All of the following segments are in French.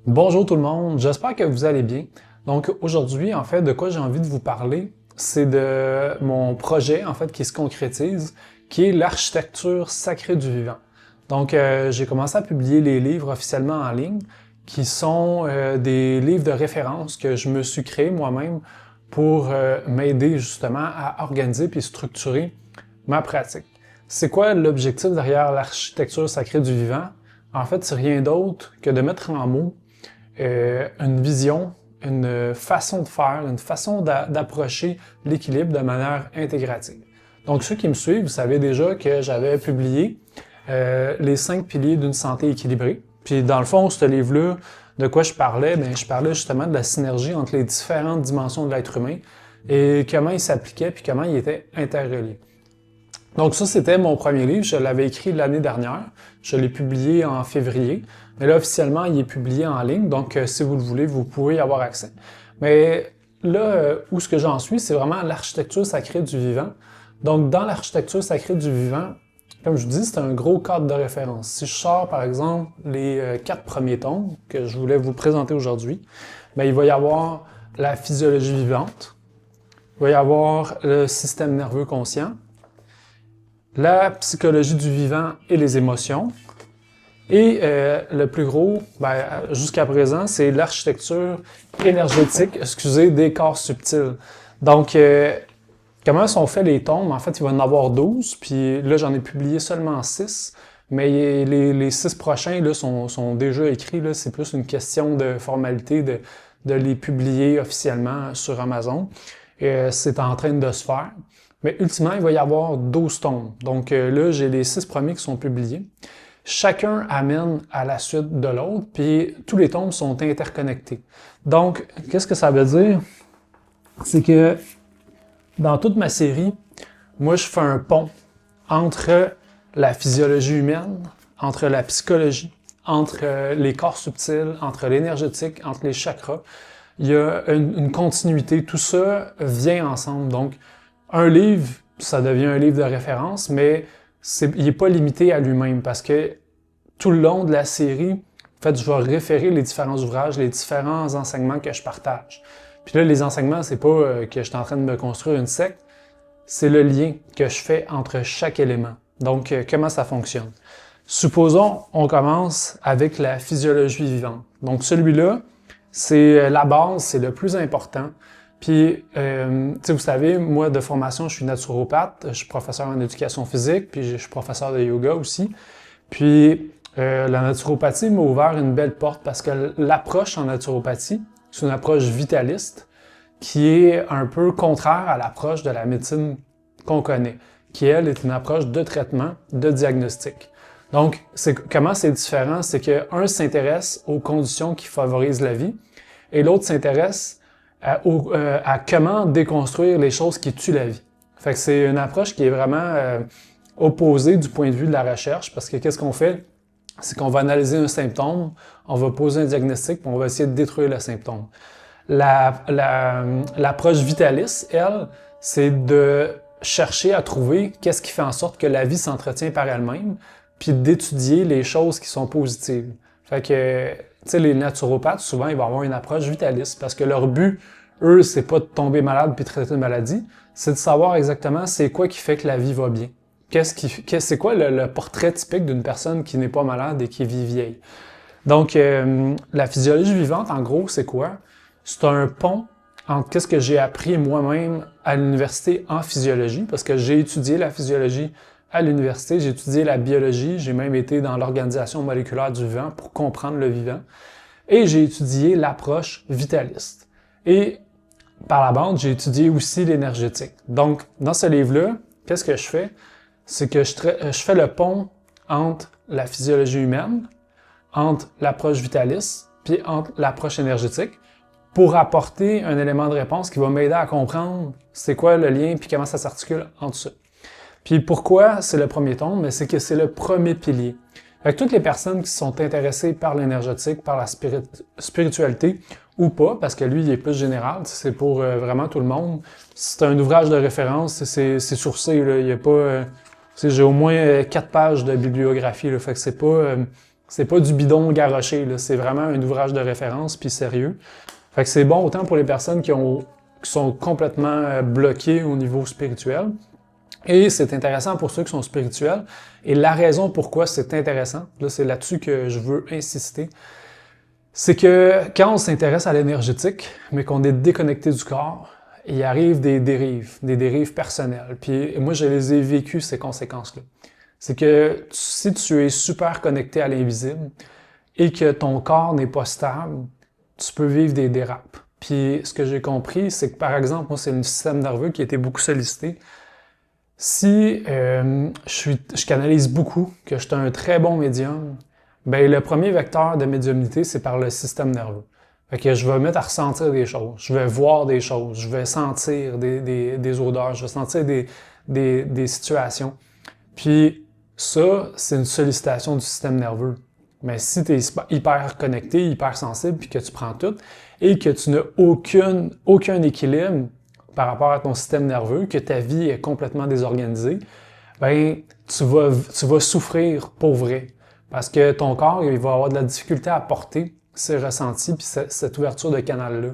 Bonjour tout le monde, j'espère que vous allez bien. Donc aujourd'hui, en fait, de quoi j'ai envie de vous parler, c'est de mon projet, en fait, qui se concrétise, qui est l'architecture sacrée du vivant. Donc j'ai commencé à publier les livres officiellement en ligne, qui sont des livres de référence que je me suis créé moi-même pour m'aider justement à organiser puis structurer ma pratique. C'est quoi l'objectif derrière l'architecture sacrée du vivant? En fait, c'est rien d'autre que de mettre en mots une vision, une façon de faire, une façon d'approcher l'équilibre de manière intégrative. Donc, ceux qui me suivent, vous savez déjà que j'avais publié les 5 piliers d'une santé équilibrée. Puis, dans le fond, ce livre-là, de quoi je parlais? Bien, je parlais justement de la synergie entre les différentes dimensions de l'être humain et comment ils s'appliquaient puis comment ils étaient interreliés. Donc ça, c'était mon premier livre. Je l'avais écrit l'année dernière. Je l'ai publié en février. Mais là, officiellement, il est publié en ligne. Donc, si vous le voulez, vous pouvez y avoir accès. Mais là, où ce que j'en suis, c'est vraiment l'architecture sacrée du vivant. Donc, dans l'architecture sacrée du vivant, comme je vous dis, c'est un gros cadre de référence. Si je sors, par exemple, les 4 premiers tomes que je voulais vous présenter aujourd'hui, bien, il va y avoir la physiologie vivante, il va y avoir le système nerveux conscient, la psychologie du vivant et les émotions. Et le plus gros, jusqu'à présent, c'est l'architecture énergétique, des corps subtils. Donc, comment sont faits les tomes? En fait, il va y en avoir 12, puis là, j'en ai publié seulement 6. Mais les 6 prochains là, sont déjà écrits. Là. C'est plus une question de formalité de les publier officiellement sur Amazon. C'est en train de se faire. Mais ultimement, il va y avoir 12 tomes. Donc là, j'ai les 6 premiers qui sont publiés. Chacun amène à la suite de l'autre, puis tous les tomes sont interconnectés. Donc, qu'est-ce que ça veut dire? C'est que dans toute ma série, moi, je fais un pont entre la physiologie humaine, entre la psychologie, entre les corps subtils, entre l'énergétique, entre les chakras. Il y a une continuité. Tout ça vient ensemble. Donc, un livre, ça devient un livre de référence, mais il n'est pas limité à lui-même parce que tout le long de la série, en fait, je vais référer les différents ouvrages, les différents enseignements que je partage. Puis là, les enseignements, c'est pas que je suis en train de me construire une secte, c'est le lien que je fais entre chaque élément. Donc, comment ça fonctionne? Supposons, on commence avec la physiologie vivante. Donc, celui-là, c'est la base, c'est le plus important. Puis, vous savez, moi, de formation, je suis naturopathe, je suis professeur en éducation physique, puis je suis professeur de yoga aussi. Puis, la naturopathie m'a ouvert une belle porte parce que l'approche en naturopathie, c'est une approche vitaliste qui est un peu contraire à l'approche de la médecine qu'on connaît, qui, elle, est une approche de traitement, de diagnostic. Donc, comment c'est différent? C'est qu'un s'intéresse aux conditions qui favorisent la vie et l'autre s'intéresse à comment déconstruire les choses qui tuent la vie. Fait que c'est une approche qui est vraiment opposée du point de vue de la recherche parce que qu'est-ce qu'on fait? C'est qu'on va analyser un symptôme, on va poser un diagnostic, puis on va essayer de détruire le symptôme. L'approche vitaliste, elle, c'est de chercher à trouver qu'est-ce qui fait en sorte que la vie s'entretient par elle-même, puis d'étudier les choses qui sont positives. Fait que, tu sais, les naturopathes, souvent, ils vont avoir une approche vitaliste, parce que leur but, eux, c'est pas de tomber malade puis de traiter une maladie, c'est de savoir exactement c'est quoi qui fait que la vie va bien. C'est quoi le portrait typique d'une personne qui n'est pas malade et qui vit vieille? Donc, la physiologie vivante, en gros, c'est quoi? C'est un pont entre qu'est-ce que j'ai appris moi-même à l'université en physiologie, parce que j'ai étudié la physiologie à l'université, j'ai étudié la biologie, j'ai même été dans l'organisation moléculaire du vivant pour comprendre le vivant, et j'ai étudié l'approche vitaliste. Et par la bande, j'ai étudié aussi l'énergétique. Donc, dans ce livre-là, qu'est-ce que je fais? C'est que je fais le pont entre la physiologie humaine, entre l'approche vitaliste, puis entre l'approche énergétique, pour apporter un élément de réponse qui va m'aider à comprendre c'est quoi le lien puis comment ça s'articule entre ça. Puis pourquoi c'est le premier tome? Mais c'est que c'est le premier pilier. Fait que toutes les personnes qui sont intéressées par l'énergétique, par la spiritualité ou pas, parce que lui, il est plus général, c'est pour vraiment tout le monde. C'est un ouvrage de référence, c'est sourcé, là, il y a pas... j'ai au moins 4 pages de bibliographie, là, fait que c'est pas C'est pas du bidon garoché, là. C'est vraiment un ouvrage de référence, puis sérieux. Fait que c'est bon autant pour les personnes qui sont complètement bloquées au niveau spirituel, et c'est intéressant pour ceux qui sont spirituels. Et la raison pourquoi c'est intéressant, là, c'est là-dessus que je veux insister, c'est que quand on s'intéresse à l'énergétique, mais qu'on est déconnecté du corps, il arrive des dérives personnelles. Puis moi, je les ai vécues, ces conséquences-là. C'est que si tu es super connecté à l'invisible et que ton corps n'est pas stable, tu peux vivre des dérapes. Puis ce que j'ai compris, c'est que par exemple, moi, c'est le système nerveux qui a été beaucoup sollicité. Si je canalise beaucoup, que je suis un très bon médium, ben le premier vecteur de médiumnité, c'est par le système nerveux. Fait que je vais me mettre à ressentir des choses, je vais voir des choses, je vais sentir des odeurs, je vais sentir des situations. Puis ça, c'est une sollicitation du système nerveux. Mais si tu es hyper connecté, hyper sensible, puis que tu prends tout, et que tu n'as aucun équilibre par rapport à ton système nerveux, que ta vie est complètement désorganisée, ben tu vas souffrir pour vrai. Parce que ton corps, il va avoir de la difficulté à porter ces ressentis puis cette ouverture de canal-là.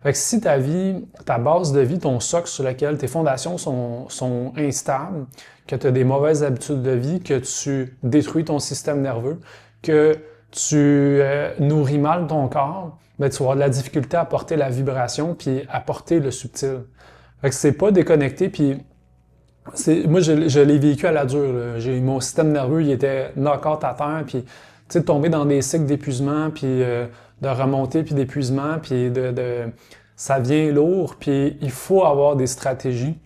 Fait que si ta base de vie, ton socle sur lequel tes fondations sont instables, que tu as des mauvaises habitudes de vie, que tu détruis ton système nerveux, que tu nourris mal ton corps, ben, tu vas avoir de la difficulté à porter la vibration puis à porter le subtil. Fait que c'est pas déconnecté, puis moi je l'ai vécu à la dure. Mon système nerveux, il était knock-out à terre, puis tu sais, tomber dans des cycles d'épuisement, puis de remontée, puis d'épuisement, puis ça vient lourd, puis il faut avoir des stratégies.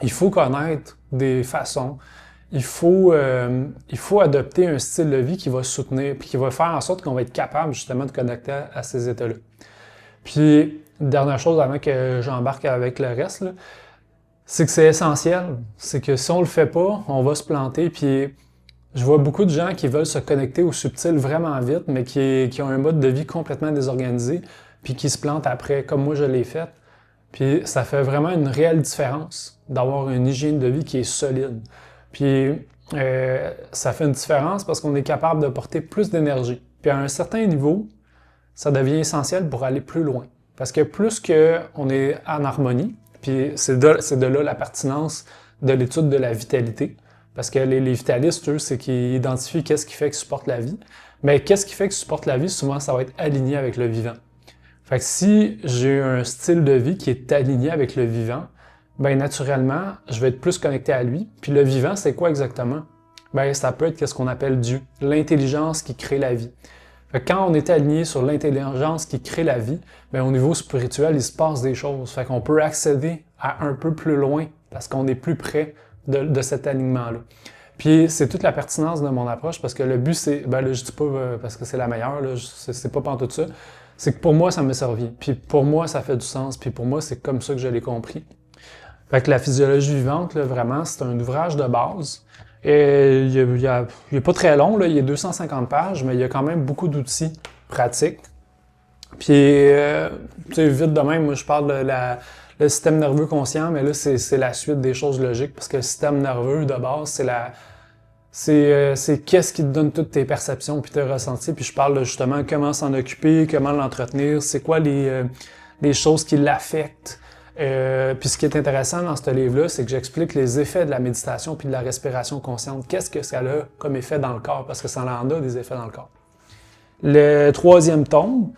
Il faut connaître des façons. Il faut adopter un style de vie qui va soutenir, puis qui va faire en sorte qu'on va être capable justement de connecter à ces états-là. Puis, dernière chose avant que j'embarque avec le reste, là, c'est que c'est essentiel. C'est que si on le fait pas, on va se planter. Puis, je vois beaucoup de gens qui veulent se connecter au subtil vraiment vite, mais qui ont un mode de vie complètement désorganisé, puis qui se plantent après, comme moi je l'ai fait. Puis, ça fait vraiment une réelle différence d'avoir une hygiène de vie qui est solide. Puis, ça fait une différence parce qu'on est capable de porter plus d'énergie. Puis, à un certain niveau, ça devient essentiel pour aller plus loin. Parce que plus qu'on est en harmonie, puis c'est de là la pertinence de l'étude de la vitalité. Parce que les vitalistes, eux, c'est qu'ils identifient qu'est-ce qui fait qu'ils supportent la vie. Mais qu'est-ce qui fait qu'ils supportent la vie, souvent, ça va être aligné avec le vivant. Fait que si j'ai un style de vie qui est aligné avec le vivant, ben naturellement, je vais être plus connecté à lui. Puis le vivant, c'est quoi exactement? Ben ça peut être ce qu'on appelle Dieu, l'intelligence qui crée la vie. Fait que quand on est aligné sur l'intelligence qui crée la vie, ben au niveau spirituel, il se passe des choses. Fait qu'on peut accéder à un peu plus loin parce qu'on est plus près de cet alignement-là. Puis c'est toute la pertinence de mon approche parce que le but, c'est, ben là, je dis pas parce que c'est la meilleure, là, c'est pas pantoute ça. C'est que pour moi, ça me servi. Puis pour moi, ça fait du sens. Puis pour moi, c'est comme ça que je l'ai compris. Fait que la physiologie vivante, là, vraiment, c'est un ouvrage de base. Et il est pas très long, là, il y a 250 pages, mais il y a quand même beaucoup d'outils pratiques. Puis, tu sais, vite de même, moi, je parle de le système nerveux conscient, mais là, c'est la suite des choses logiques, parce que le système nerveux, de base, c'est qu'est-ce qui te donne toutes tes perceptions puis tes ressentis. Puis je parle là, justement comment s'en occuper, comment l'entretenir, c'est quoi les choses qui l'affectent. Puis ce qui est intéressant dans ce livre-là, c'est que j'explique les effets de la méditation puis de la respiration consciente. Qu'est-ce que ça a comme effet dans le corps? Parce que ça en a des effets dans le corps. Le troisième tome,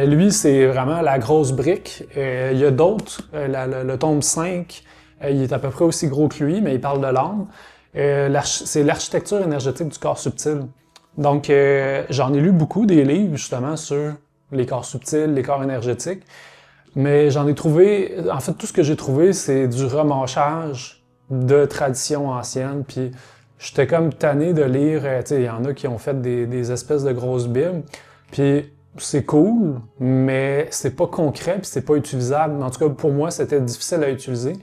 lui, c'est vraiment la grosse brique. Il y a d'autres. Le tome 5, il est à peu près aussi gros que lui, mais il parle de l'âme. C'est l'architecture énergétique du corps subtil. Donc, j'en ai lu beaucoup des livres, justement, sur les corps subtils, les corps énergétiques. Mais j'en ai trouvé, en fait, tout ce que j'ai trouvé, c'est du remanchage de traditions anciennes. Puis j'étais comme tanné de lire, tu sais, il y en a qui ont fait des espèces de grosses bibles. Puis c'est cool, mais c'est pas concret, puis c'est pas utilisable. En tout cas, pour moi, c'était difficile à utiliser.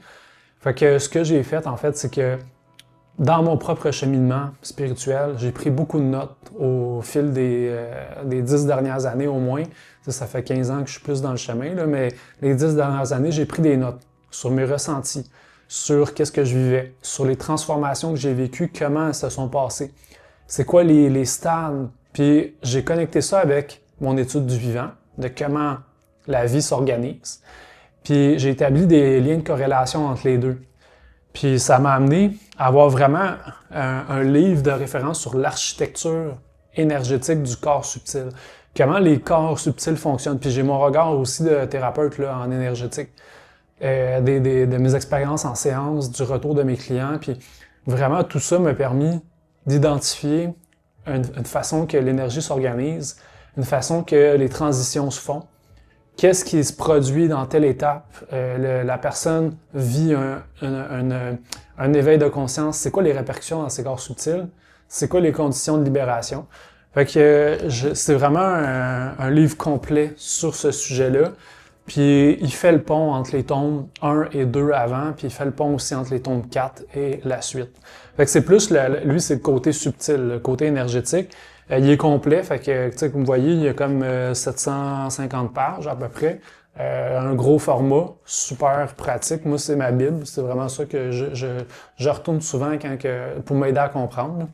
Fait que ce que j'ai fait, en fait, c'est que dans mon propre cheminement spirituel, j'ai pris beaucoup de notes au fil des 10 dernières années au moins. Ça fait 15 ans que je suis plus dans le chemin, là, mais les 10 dernières années, j'ai pris des notes sur mes ressentis, sur qu'est-ce que je vivais, sur les transformations que j'ai vécues, comment elles se sont passées. c'est quoi les stades. Puis j'ai connecté ça avec mon étude du vivant, de comment la vie s'organise. Puis j'ai établi des liens de corrélation entre les deux. Puis ça m'a amené à avoir vraiment un livre de référence sur l'architecture énergétique du corps subtil. Comment les corps subtils fonctionnent. Puis j'ai mon regard aussi de thérapeute là, en énergétique, de mes expériences en séance, du retour de mes clients. Puis vraiment, tout ça m'a permis d'identifier une façon que l'énergie s'organise, une façon que les transitions se font. Qu'est-ce qui se produit dans telle étape? La personne vit un éveil de conscience. C'est quoi les répercussions dans ces corps subtils? C'est quoi les conditions de libération? Fait que c'est vraiment un livre complet sur ce sujet-là. Puis il fait le pont entre les tomes 1 et 2 avant, puis il fait le pont aussi entre les tomes 4 et la suite. Fait que c'est plus, lui, c'est le côté subtil, le côté énergétique. Il est complet, fait que, tu sais, comme vous voyez, il y a comme 750 pages à peu près. Un gros format, super pratique. Moi, c'est ma Bible. C'est vraiment ça que je retourne souvent pour m'aider à comprendre.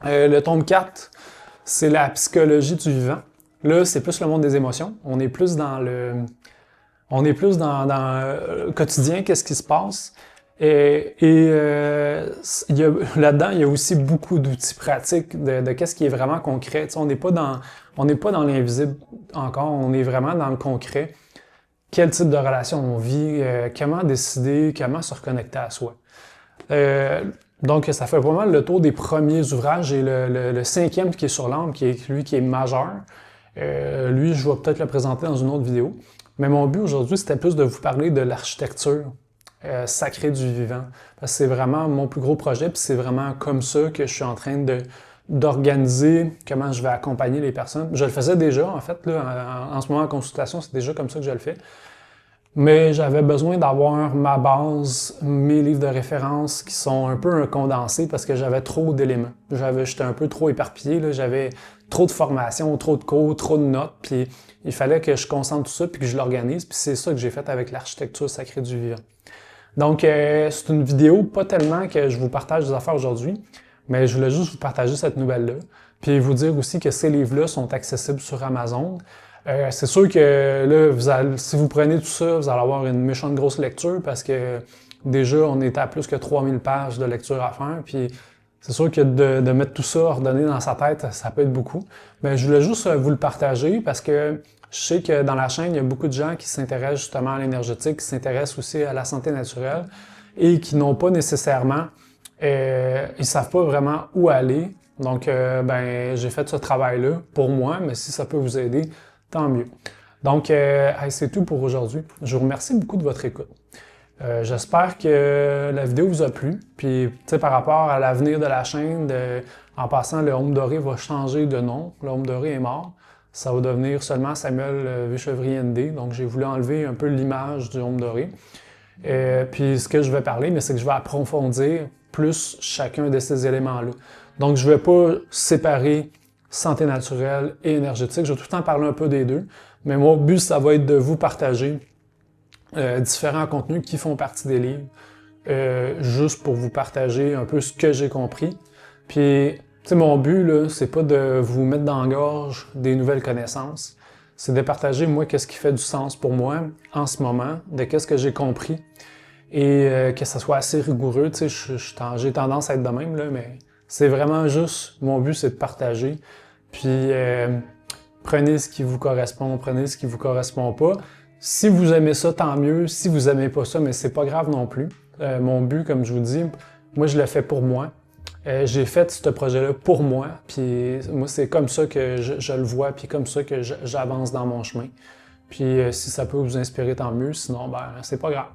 Le tome 4, c'est la psychologie du vivant. Là, c'est plus le monde des émotions. On est plus dans le quotidien, qu'est-ce qui se passe. Là-dedans, il y a aussi beaucoup d'outils pratiques de qu'est-ce qui est vraiment concret. Tu sais, on n'est pas dans l'invisible encore, on est vraiment dans le concret. Quel type de relation on vit, comment décider, comment se reconnecter à soi. Donc, ça fait vraiment le tour des premiers ouvrages et le cinquième qui est sur l'âme, qui est majeur. Lui, je vais peut-être le présenter dans une autre vidéo. Mais mon but aujourd'hui, c'était plus de vous parler de l'architecture sacrée du vivant. Parce que c'est vraiment mon plus gros projet, puis c'est vraiment comme ça que je suis en train d'organiser comment je vais accompagner les personnes. Je le faisais déjà, en fait, là, en ce moment en consultation, c'est déjà comme ça que je le fais. Mais j'avais besoin d'avoir ma base, mes livres de référence qui sont un peu un condensé parce que j'avais trop d'éléments. J'étais un peu trop éparpillé, là, j'avais trop de formations, trop de cours, trop de notes, puis il fallait que je concentre tout ça puis que je l'organise, puis c'est ça que j'ai fait avec l'architecture sacrée du vivant. Donc, c'est une vidéo, pas tellement que je vous partage des affaires aujourd'hui, mais je voulais juste vous partager cette nouvelle-là, puis vous dire aussi que ces livres-là sont accessibles sur Amazon. C'est sûr que là, si vous prenez tout ça, vous allez avoir une méchante grosse lecture parce que déjà, on est à plus que 3000 pages de lecture à faire. Puis c'est sûr que de mettre tout ça ordonné dans sa tête, ça peut être beaucoup. Mais je voulais juste vous le partager parce que je sais que dans la chaîne, il y a beaucoup de gens qui s'intéressent justement à l'énergétique, qui s'intéressent aussi à la santé naturelle et qui n'ont pas nécessairement, ils savent pas vraiment où aller. Donc, j'ai fait ce travail-là pour moi, mais si ça peut vous aider, tant mieux. Donc, c'est tout pour aujourd'hui. Je vous remercie beaucoup de votre écoute. J'espère que la vidéo vous a plu. Puis, tu sais, par rapport à l'avenir de la chaîne, en passant, le Home Doré va changer de nom. Le Home Doré est mort. Ça va devenir seulement Samuel Vichevrier ND. Donc, j'ai voulu enlever un peu l'image du Home Doré. Puis, ce que je vais parler, c'est que je vais approfondir plus chacun de ces éléments-là. Donc, je ne vais pas séparer santé naturelle et énergétique. Je vais tout le temps parler un peu des deux, mais mon but, ça va être de vous partager différents contenus qui font partie des livres, juste pour vous partager un peu ce que j'ai compris. Puis, tu sais, mon but, là, c'est pas de vous mettre dans la gorge des nouvelles connaissances, c'est de partager, moi, qu'est-ce qui fait du sens pour moi en ce moment, de qu'est-ce que j'ai compris, et que ça soit assez rigoureux. Tu sais, j'ai tendance à être de même, là, mais c'est vraiment juste, mon but, c'est de partager. Puis, prenez ce qui vous correspond, prenez ce qui vous correspond pas. Si vous aimez ça, tant mieux. Si vous aimez pas ça, mais c'est pas grave non plus. Mon but, comme je vous dis, moi, je le fais pour moi. J'ai fait ce projet-là pour moi. Puis, moi, c'est comme ça que je le vois, puis comme ça que j'avance dans mon chemin. Puis, si ça peut vous inspirer, tant mieux. Sinon, c'est pas grave.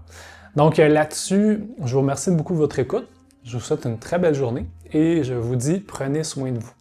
Donc, là-dessus, je vous remercie beaucoup de votre écoute. Je vous souhaite une très belle journée et je vous dis, prenez soin de vous.